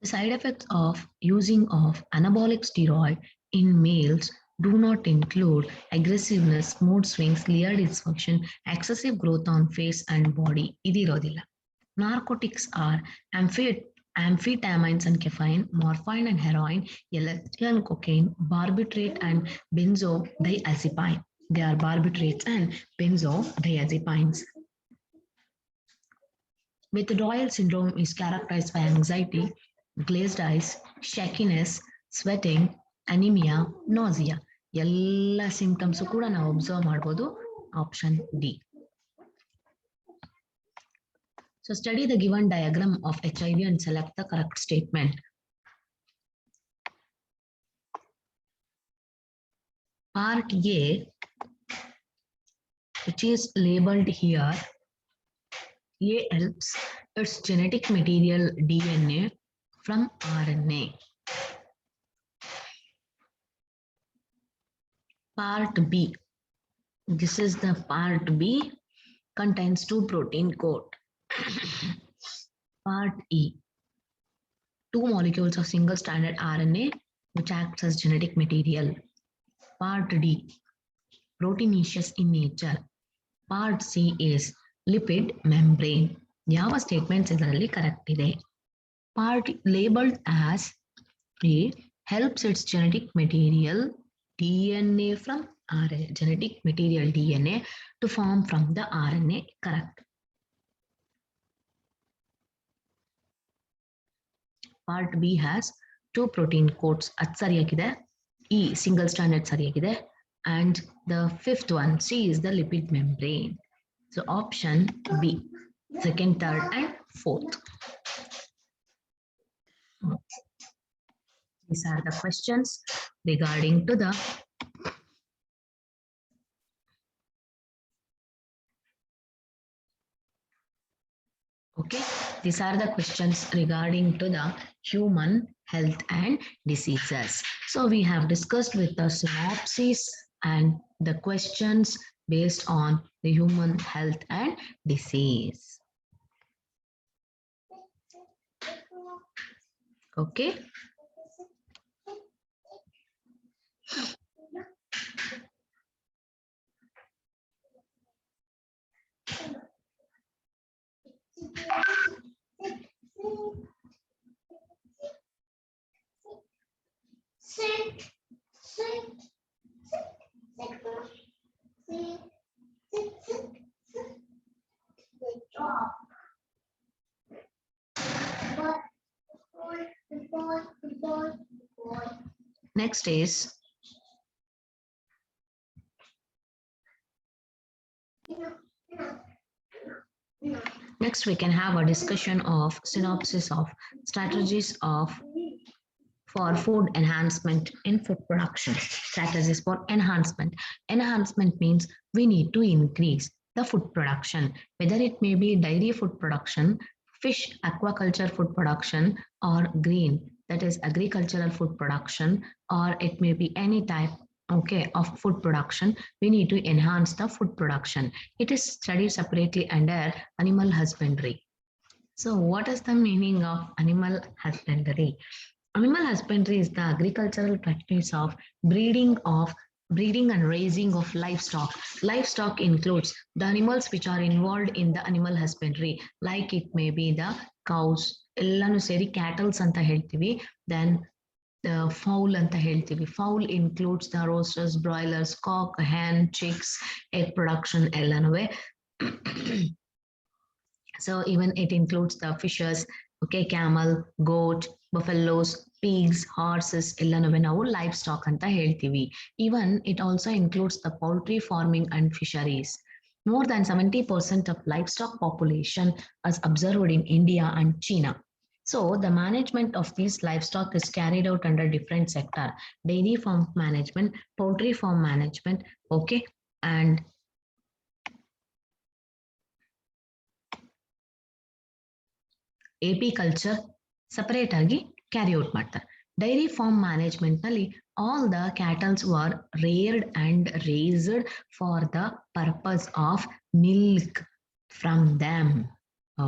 The side effects of using of anabolic steroid in males do not include aggressiveness, mood swings, liver dysfunction, excessive growth on face and body. ಇದಿರೋದಿಲ್ಲ. Narcotics are amphetamines and caffeine, morphine and heroin, LSD and cocaine, barbiturate and benzodiazepine. They are barbiturates and benzodiazepines. Withdrawal syndrome is characterized by anxiety, glazed eyes, shakiness, sweating, anemia, nausea. ಎಲ್ಲ symptoms ಕೂಡ ನಾವು observe ಮಾಡಬಹುದು. Option D. So study the given diagram of HIV and select the correct statement. Part A, which is labeled here, A helps its genetic material DNA from RNA. Part B, this is the part B, contains 2 protein coat. Part E, 2 molecules of single stranded RNA which acts as genetic material. Part D, proteinaceous in nature. Part C is lipid membrane. ಯಾವ statements ಇದರಲ್ಲಿ correct ಇದೆ? Part labeled as A helps its genetic material DNA from RNA, genetic material DNA to form from the RNA. Correct. Part B has 2 protein coats. ಅದು ಸರಿಯಾಗಿದೆ. E single stranded ಸರಿಯಾಗಿದೆ. And the 5th one, C, is the lipid membrane. So option B, 2nd, 3rd and 4th. These are the questions regarding to the These are the questions regarding to the human health and diseases. So we have discussed with the synopsis and the questions based on the human health and disease. Okay. Next is next we can have a discussion of synopsis of strategies of for food enhancement in food production. Strategies for enhancement. Enhancement means we need to increase the food production, whether it may be dairy food production, fish aquaculture food production, or green, that is agricultural food production, or it may be any type of food production. We need to enhance the food production. It is studied separately under animal husbandry. So what is the meaning of animal husbandry? Animal husbandry is the agricultural practice of breeding and raising of livestock. Livestock includes the animals which are involved in the animal husbandry, like it may be the cows, ಎಲ್ಲಾನು ಸೇರಿ cattles ಅಂತ ಹೇಳ್ತೀವಿ. Then the fowl ಅಂತ ಹೇಳ್ತೀವಿ. Fowl includes the roosters, broilers, cock, hen, chicks, egg production ಎಲ್ಲಾನುವೆ. So even it includes the fishes, okay, camel, goat, buffaloes, pigs, horses, ಎಲ್ಲಾನುವೆ ನಾವು livestock ಅಂತ ಹೇಳ್ತೀವಿ. Even it also includes the poultry farming and fisheries. More than 70% of livestock population is observed in India and China. So the management of these livestock is carried out under different sector: dairy farm management, poultry farm management, okay, and apiculture separate ಆಗಿ carry out ಮಾಡ್ತಾರೆ. Dairy farm management ನಲ್ಲಿ all the cattle were reared and raised for the purpose of milk from them.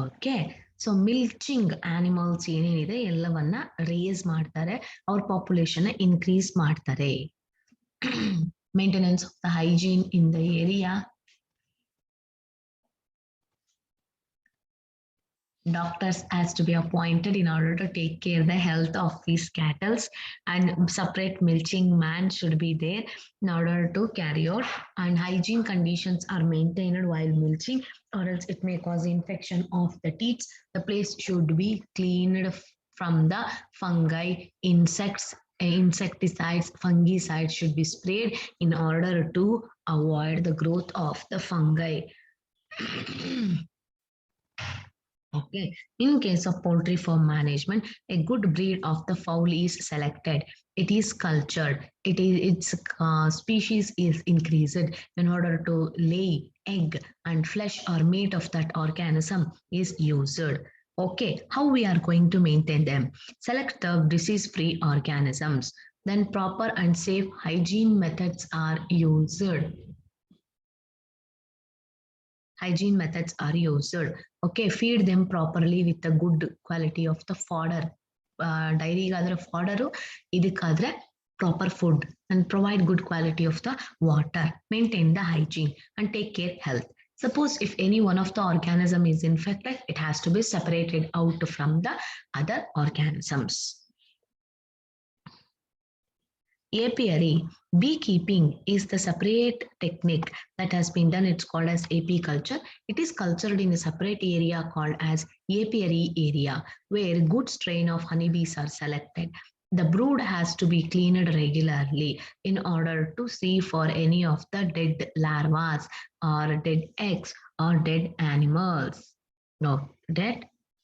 Okay. So milching animals ಏನೇನಿದೆ ಎಲ್ಲವನ್ನ race ಮಾಡ್ತಾರೆ, ಅವ್ರ population increase ಮಾಡ್ತಾರೆ. Maintenance of the hygiene in the area. Doctors has to be appointed in order to take care of the health of these cattle, and separate milching man should be there in order to carry out, and hygiene conditions are maintained while milching, or else it may cause infection of the teats. The place should be cleaned from the fungi, insects, insecticides, fungicides should be sprayed in order to avoid the growth of the fungi. Okay. In case of poultry farm management, a good breed of the fowl is selected. It is cultured. Its species is increased in order to lay egg, and flesh or meat of that organism is used. Okay. How we are going to maintain them? Select the disease-free organisms. Then proper and safe hygiene methods are used. Hygiene methods are used. Okay, feed them properly with the good quality of the fodder. Dairy gadre fodder, idikadre proper food, and provide good quality of the water. Maintain the hygiene and take care health. Suppose if any one of the organism is infected, it has to be separated out from the other organisms. Apiary, beekeeping is the separate technique that has been done. It's called as apiculture. It is cultured in a separate area called as apiary area, where good strain of honeybees are selected. The brood has to be cleaned regularly in order to see for any of the dead larvae or dead eggs or dead animals. No, dead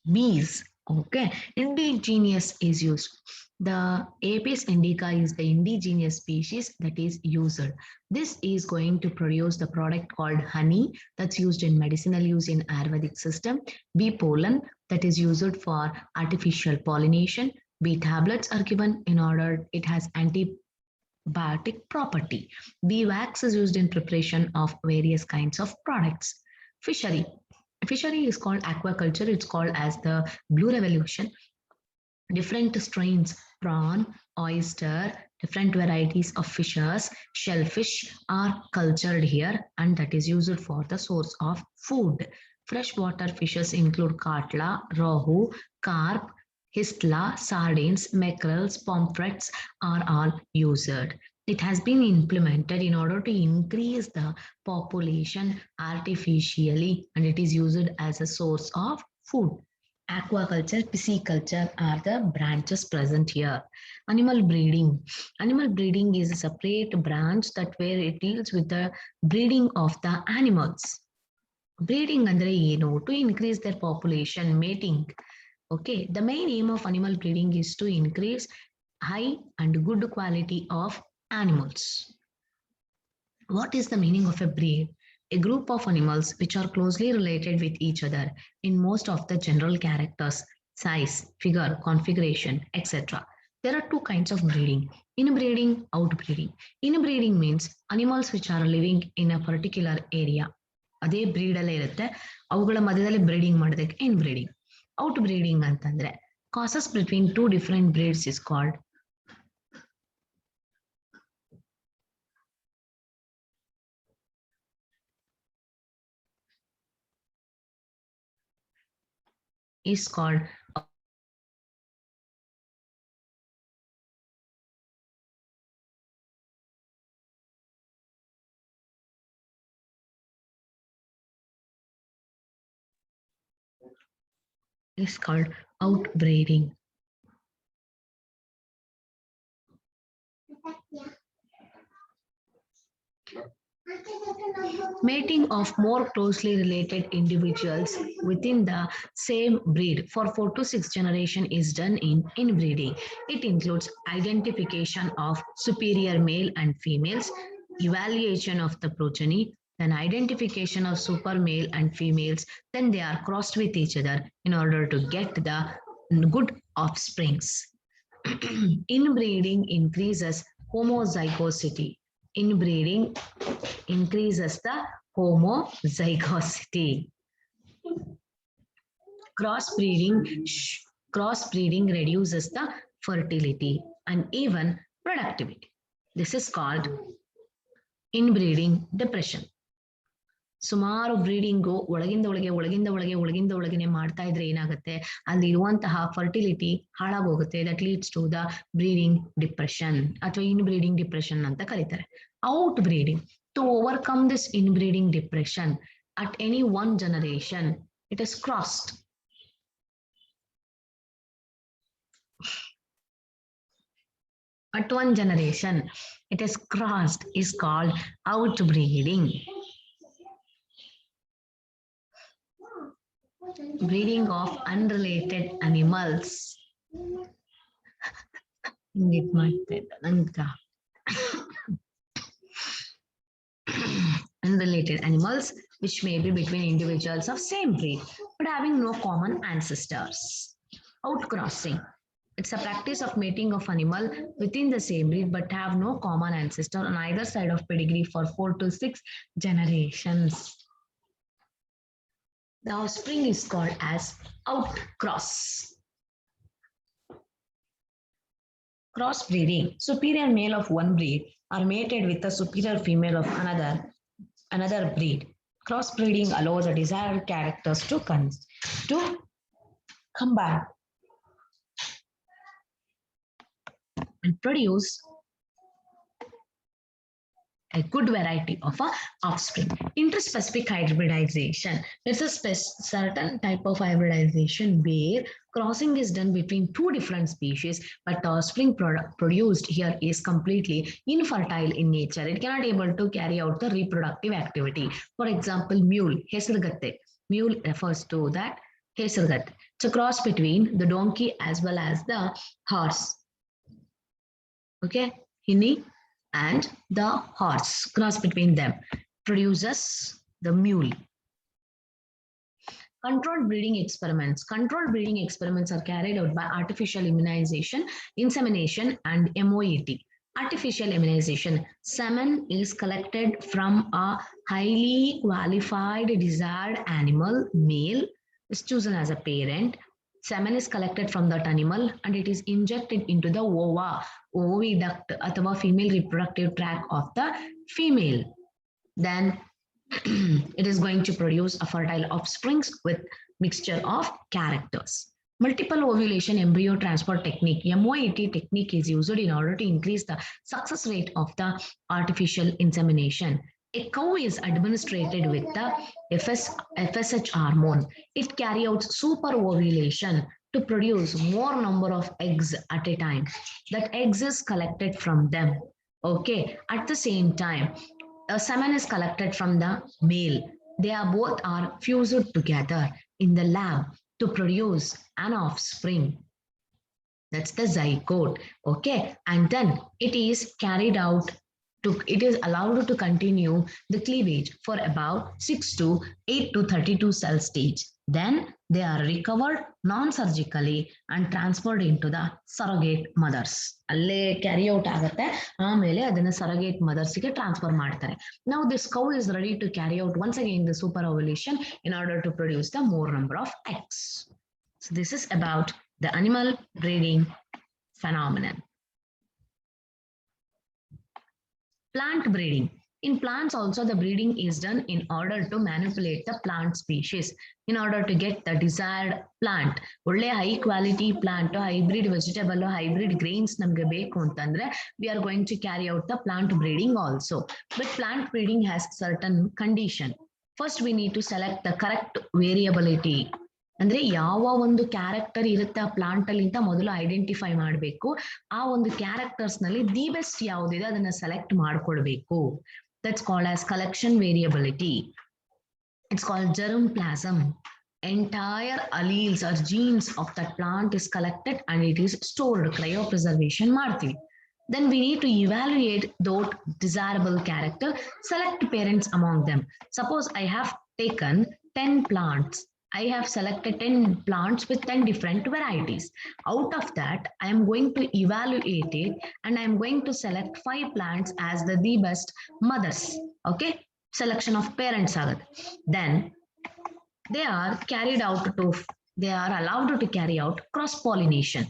bees. Okay, indigenous is used. The Apis indica is the indigenous species that is used. This is going to produce the product called honey that's used in medicinal use in Ayurvedic system. Bee pollen that is used for artificial pollination. Bee tablets are given in order it has antibiotic property. Bee wax is used in preparation of various kinds of products. Fishery. Fishery is called aquaculture. It's called as the Blue Revolution. Different strains, prawn, oyster, different varieties of fishes, shellfish are cultured here and that is used for the source of food. Freshwater fishes include katla, rohu, carp, histla, sardines, mackerels, pomfrets are all used. It has been implemented in order to increase the population artificially and it is used as a source of food. Aquaculture, pisciculture are the branches present here. Animal breeding. Animal breeding is a separate branch that where it deals with the breeding of the animals. Breeding andre eno to increase their population, mating. Okay, the main aim of animal breeding is to increase high and good quality of animals. What is the meaning of a breed? A group of animals which are closely related with each other in most of the general characters, size, figure, configuration, etc. There are two kinds of breeding: inbreeding, outbreeding. Inbreeding means animals which are living in a particular area. ಅದೇ bread ಅಲ್ಲೇ ಇರುತ್ತೆ, ಅವುಗಳ ಮಧ್ಯದಲ್ಲಿ breeding ಮಾಡೋದಕ್ಕೆ inbreeding. ಔಟ್ಬ್ರೀಡಿಂಗ್ ಅಂತಂದ್ರೆ causes between two different breeds is called outbreeding. Mating of more closely related individuals within the same breed for 4 to 6 generation is done in inbreeding. It includes identification of superior male and females, evaluation of the progeny, then identification of super male and females, then they are crossed with each other in order to get the good offsprings. Inbreeding increases homozygosity. Inbreeding increases the homozygosity. Crossbreeding reduces the fertility and even productivity. This is called inbreeding depression. ಸುಮಾರು breeding ಒಳಗಿಂದ ಒಳಗೇನೆ ಮಾಡ್ತಾ ಇದ್ರೆ ಏನಾಗುತ್ತೆ, ಅಲ್ಲಿ ಇರುವಂತಹ fertility ಹಾಳಾಗೋಗುತ್ತೆ. That leads to the breeding depression ಅಥವಾ ಇನ್ಬ್ರೀಡಿಂಗ್ ಡಿಪ್ರೆಷನ್ ಅಂತ ಕರೀತಾರೆ. Outbreeding, to overcome this inbreeding depression at any one generation, it is crossed. At one generation, it is crossed, is called outbreeding. Breeding of unrelated animals. Unrelated animals which may be between individuals of same breed but having no common ancestors. Outcrossing. It's a practice of mating of animal within the same breed but have no common ancestor on either side of pedigree for 4 to 6 generations. The offspring is called as outcross. Crossbreeding. Superior male of one breed are mated with the superior female of another breed. Crossbreeding allows the desired characters to combine and produce a good variety of offspring. Interspecific hybridization. It's a certain type of hybridization where crossing is done between two different species, but the offspring produced here is completely infertile in nature. It cannot able to carry out the reproductive activity. For example, mule, Hesargatte. Mule refers to that Hesargatte. It's a cross between the donkey as well as the horse. Okay, Hinni and the horse, cross between them, produces the mule. Controlled breeding experiments. Controlled breeding experiments are carried out by artificial immunization, insemination, and MOET. Artificial immunization. Semen is collected from a highly qualified desired animal, male, is chosen as a parent. Semen is collected from that animal and it is injected into the ova, oviduct, अथवा female reproductive tract of the female. Then it is going to produce a fertile offsprings with mixture of characters. Multiple ovulation embryo transport technique, MOET technique, is used in order to increase the success rate of the artificial insemination. A cow is administered with the FSH hormone. It carries out super ovulation to produce more number of eggs at a time. That eggs is collected from them. Okay, at the same time, semen is collected from the male. They are both are fused together in the lab to produce an offspring. That's the zygote. Okay, and then it is carried out it is allowed to continue the cleavage for about 6 to 8 to 32 cell stage. Then they are recovered non-surgically and transferred into the surrogate mothers. ಅಲ್ಲೇ carry out ಆಗುತ್ತೆ, ಆಮೇಲೆ ಅದನ್ನ surrogate mothers ಗೆ transfer ಮಾಡ್ತಾರೆ. Now this cow is ready to carry out once again the super ovulation in order to produce the more number of eggs. So this is about the animal breeding phenomenon. Plant breeding. In plants also the breeding is done in order to manipulate the plant species in order to get the desired plant. ಒಳ್ಳೆ high quality plant, hybrid vegetable, hybrid grains ನಮಗೆ ಬೇಕು ಅಂತಂದ್ರೆ we are going to carry out the plant breeding also. But plant breeding has certain condition. First we need to select the correct variability. ಅಂದ್ರೆ ಯಾವ ಒಂದು character ಇರುತ್ತೆ ಆ plant ಅಲ್ಲಿ ಅಂತ ಮೊದಲು ಐಡೆಂಟಿಫೈ ಮಾಡಬೇಕು. ಆ ಒಂದು ಕ್ಯಾರೆಕ್ಟರ್ಸ್ ನಲ್ಲಿ ದಿ ಬೆಸ್ಟ್ ಯಾವುದಿದೆ ಅದನ್ನ ಸೆಲೆಕ್ಟ್ ಮಾಡ್ಕೊಳ್ಬೇಕು. That's called as collection variability. It's called germplasm. Entire alleles or genes of that plant is collected and it is stored. Cryopreservation ಮಾಡ್ತೀವಿ. Then we need to evaluate those desirable character, select parents among them. Suppose I have taken 10 plants. I have selected 10 plants with 10 different varieties. Out of that, I am going to evaluate it and I am going to select 5 plants as the best mothers. Okay, selection of parents. Then they are allowed to carry out cross pollination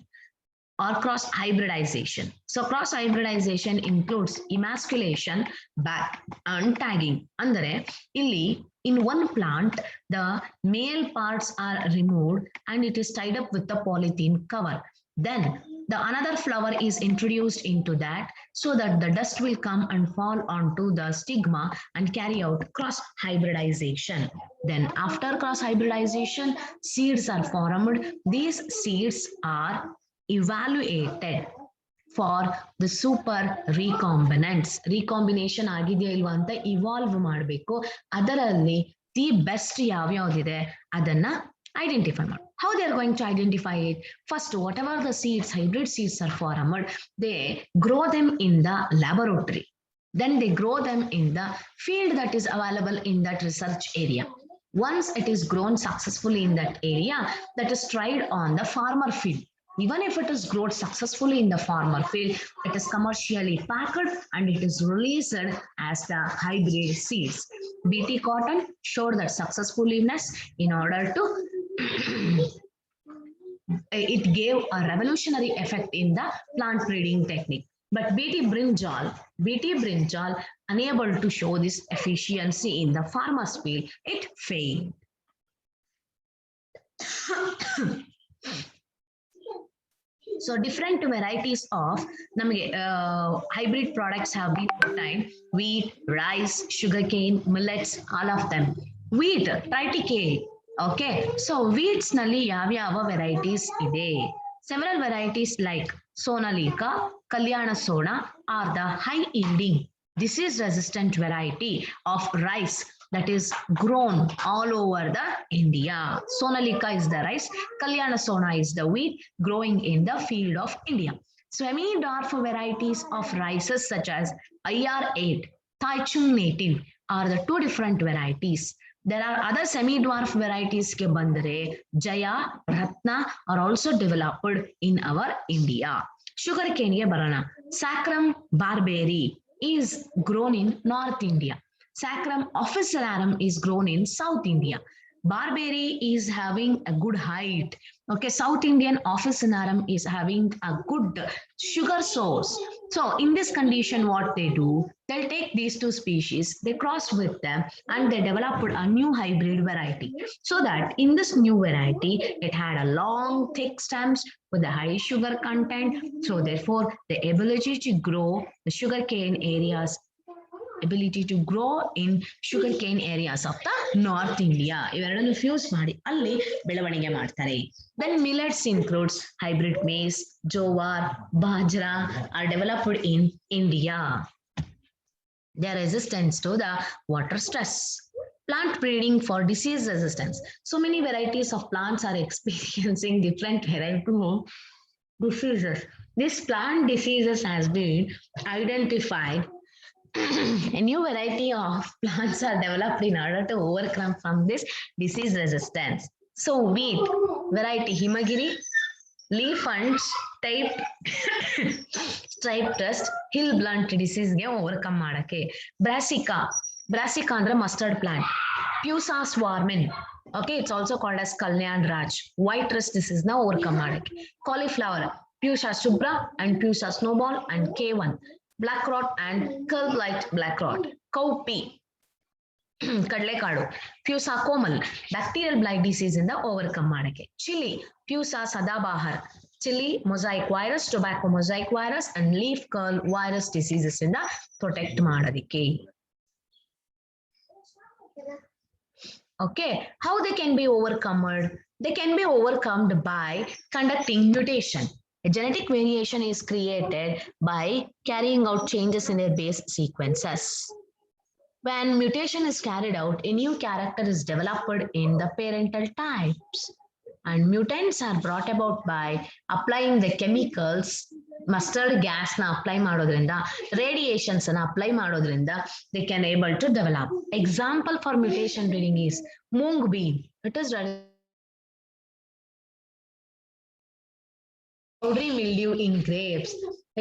or cross hybridization. So cross hybridization includes emasculation, back and tagging. Andre illi in one plant the male parts are removed and it is tied up with the polythene cover. Then the another flower is introduced into that so that the dust will come and fall onto the stigma and carry out cross hybridization. Then after cross hybridization, seeds are formed. These seeds are evaluated for the super recombinants. Recombination ಆಗಿದೆಯಾ ಇಲ್ವಾ ಅಂತ evolve ಮಾಡಬೇಕು. ಅದರಲ್ಲಿ the best ಯಾವ್ಯಾವ್ದಿದೆ ಅದನ್ನ identify ಮಾಡಿ. How they are going to identify it? First, whatever the seeds, hybrid seeds are formed, they grow them in the laboratory. Then they grow them in the field that is available in that research area. Once it is grown successfully in that area, that is tried on the farmer field. Even if it is grown successfully in the farmer field, it is commercially packed and it is released as the hybrid seeds. BT cotton showed that successfulness in order to it gave a revolutionary effect in the plant breeding technique. But BT brinjal unable to show this efficiency in the farmer's field, it failed. So different varieties of hybrid products have been obtained: wheat, rice, sugarcane, millets, all of them. Wheat, triticale. Okay, so wheats nalli yavyava varieties ide. Several varieties like Sonalika, Kalyana Sona are the high yielding disease resistant variety of rice that is grown all over the India. Sonalika is the rice, Kalyana Sona is the wheat growing in the field of India. Semi-dwarf varieties of rices such as IR8, Taichung native are the two different varieties. There are other semi-dwarf varieties ke bandre, Jaya, Ratna are also developed in our India. Sugarcane ke barana. Saccharum barberry is grown in North India. Saccharum officinarum is grown in South India. Barberry is having a good height. Okay, South Indian officinarum is having a good sugar source. So in this condition, what they do, they'll take these two species, they cross with them, and they developed a new hybrid variety. So that in this new variety, it had a long, thick stems with a high sugar content. So therefore, the ability to grow the sugarcane areas ability to grow in sugarcane areas of the North India. ಇವೆರಡನ್ನು fuse ಮಾಡಿ ಅಲ್ಲಿ ಬೆಳವಣಿಗೆ ಮಾಡ್ತಾರೆ. Then millets includes hybrid maize, jowar, bajra are developed in India. Their resistance to the water stress. Plant breeding for disease resistance. So many varieties of plants are experiencing different varieties of diseases. This plant diseases has been identified. A new variety of plants are developed in order to overcome from this disease resistance. So wheat variety Himagiri, leaf and striped dust hill blunt disease ge overcome ಮಾಡಕ್ಕೆ. Brassica ಅಂದ್ರೆ mustard plant. Pusa swarmin. Okay, it's also called as Kalyan Raj. White rust disease na overcome ಮಾಡಕ್ಕೆ. Cauliflower, Pusa subra and Pusa snowball and K1. Black rot and curl blight black rot. Cowpea, ಕಡಲೆಕಾಳು, Pusa komal, bacterial blight disease ಇಂದ overcome ಮಾಡಕ್ಕೆ. Chili, Pusa sadabahar, chili mosaic virus, tobacco mosaic virus and leaf curl virus diseases ಇಂದ protect ಮಾಡೋದಿಕ್ಕೆ. Okay, how they can be overcome? They can be overcome by conducting mutation. A genetic variation is created by carrying out changes in their base sequences. When mutation is carried out, a new character is developed in the parental types. And mutants are brought about by applying the chemicals, mustard gas na apply ಮಾಡೋದ್ರಿಂದ, radiations na apply ಮಾಡೋದ್ರಿಂದ, they can able to develop. Example for mutation breeding is mung bean. It is powdery mildew in grapes.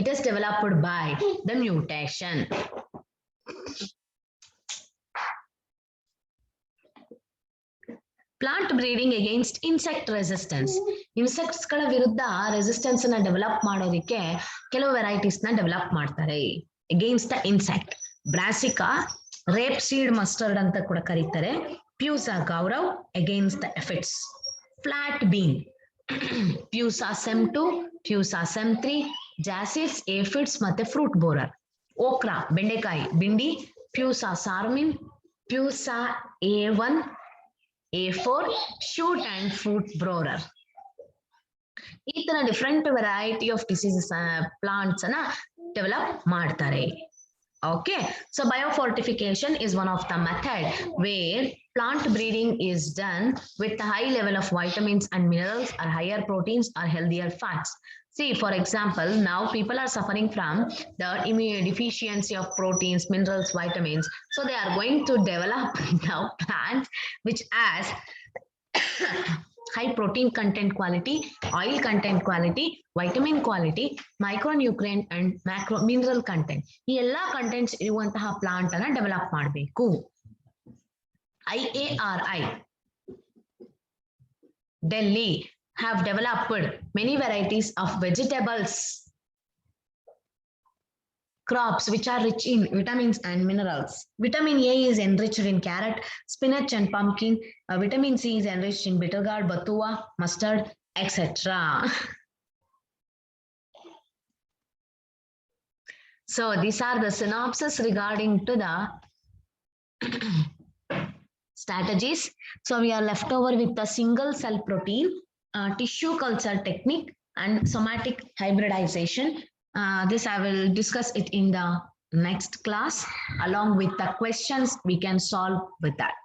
It is developed by the mutation. Plant breeding against insect resistance. Insects ಗಳ ವಿರುದ್ಧ resistance ನ develop ಮಾಡೋದಕ್ಕೆ ಕೆಲವು varieties ನ develop ಮಾಡ್ತಾರೆ. Against the insect. Brassica, rape seed mustard ಅಂತ ಕೂಡ ಕರೀತಾರೆ. Pusa gaurav against the aphids. Flat bean. Pusa sem2, Pusa sem3, jassids, aphids ಮತ್ತೆ fruit borer. Okra, ಬೆಂಡೆಕಾಯಿ, bindi, Pusa sarmin, Pusa A1, A4, shoot and fruit borer. ಈ ತರ different variety of diseases plants ಅನ್ನ develop ಮಾಡ್ತಾರೆ. Okay, so biofortification is one of the method where plant breeding is done with a high level of vitamins and minerals or higher proteins or healthier fats. See, for example, now people are suffering from the immune deficiency of proteins, minerals, vitamins. So they are going to develop now plants which has high protein content quality, oil content quality, vitamin quality, micronutrient and macro mineral content. ಈ ಎಲ್ಲಾ contents ಇರುವಂತಹ plant ಅನ್ನ develop ಮಾಡಬೇಕು. IARI Delhi have developed many varieties of vegetables crops which are rich in vitamins and minerals. Vitamin A is enriched in carrot, spinach and pumpkin. Vitamin C is enriched in bitter gourd, batua, mustard, etc. So these are the synopsis regarding to the strategies. So we are left over with the single cell protein, tissue culture technique and somatic hybridization. This I will discuss it in the next class along with the questions we can solve with that.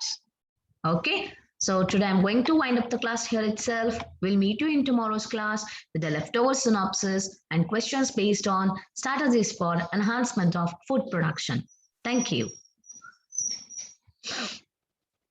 Okay, So today I'm going to wind up the class here itself. We'll meet you in tomorrow's class with the leftover synopsis and questions based on strategies for enhancement of food production. Thank you.